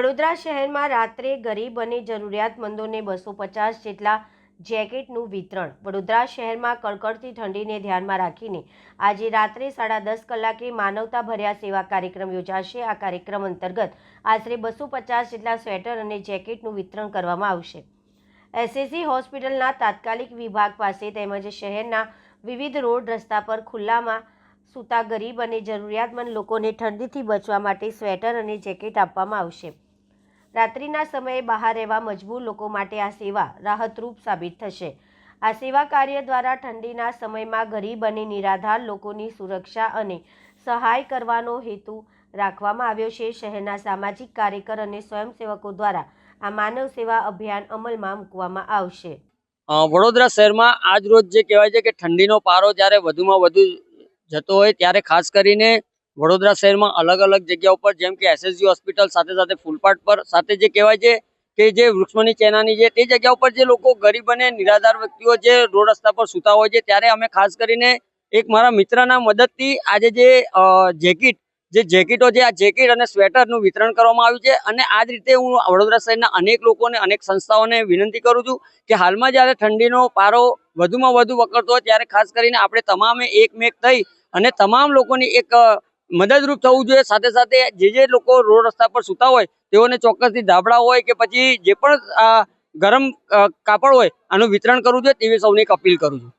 વડોદરા શહેરમાં રાત્રે ગરીબ અને જરૂરિયાતમંદોને 250 જેટલા જેકેટનું વિતરણ। વડોદરા શહેરમાં કડકડતી ઠંડીને ધ્યાનમાં રાખીને આજે રાત્રે 10:30 કલાકે માનવતાભર્યા સેવા કાર્યક્રમ યોજાશે। આ કાર્યક્રમ અંતર્ગત આશરે 250 જેટલા સ્વેટર અને જેકેટનું વિતરણ કરવામાં આવશે। એસએસજી હોસ્પિટલના તાત્કાલિક વિભાગ પાસે તેમજ શહેરના વિવિધ રોડ રસ્તા પર ખુલ્લામાં સૂતા ગરીબ અને જરૂરિયાતમંદ લોકોને ઠંડીથી બચવા માટે સ્વેટર અને જેકેટ આપવામાં આવશે। રાત્રિના સમયે બહાર રહેવા મજબૂર લોકો માટે આ સેવા રાહતરૂપ સાબિત થશે। આ સેવા કાર્ય દ્વારા ઠંડીના સમયમાં ગરીબ અને નિરાધાર લોકોની સુરક્ષા અને સહાય કરવાનો હેતુ રાખવામાં આવ્યો છે। શહેરના સામાજિક કાર્યકર અને સ્વયંસેવકો દ્વારા આ માનવ સેવા અભિયાન અમલમાં મૂકવામાં આવશે। વડોદરા શહેરમાં આજ રોજ જે કહેવાય છે કે ઠંડીનો પારો જ્યારે વધુમાં વધુ જતો હોય ત્યારે ખાસ કરીને વડોદરા શહેરમાં અલગ અલગ જગ્યાઓ પર જેમ કે એસએસજી હોસ્પિટલ સાથે સાથે ફૂલપાટ પર સાથે જે કહેવાય છે કે જે વૃક્ષોની ચેનાની છે તે જગ્યા ઉપર જે લોકો ગરીબ અને નિરાધાર વ્યક્તિઓ જે રોડ રસ્તા પર સૂતા હોય છે ત્યારે અમે ખાસ કરીને એક મારા મિત્રના મદદથી આજે જે જેકેટો છે આ જેકેટ અને સ્વેટરનું વિતરણ કરવામાં આવ્યું છે। અને આ જ રીતે હું વડોદરા શહેરના અનેક લોકોને અનેક સંસ્થાઓને વિનંતી કરું છું કે હાલમાં જ્યારે ઠંડીનો પારો વધુમાં વધુ વકરતો હોય ત્યારે ખાસ કરીને આપણે તમામે એકમેક થઈ અને તમામ લોકોની એક મદદરૂપ થવું જોઈએ। સાથે સાથે જે લોકો રોડ રસ્તા પર સૂતા હોય તેઓને ચોક્કસથી ધાબળા હોય કે પછી જે પણ ગરમ કાપડ હોય આનું વિતરણ કરવું જોઈએ તેવી સૌની અપીલ કરું છું।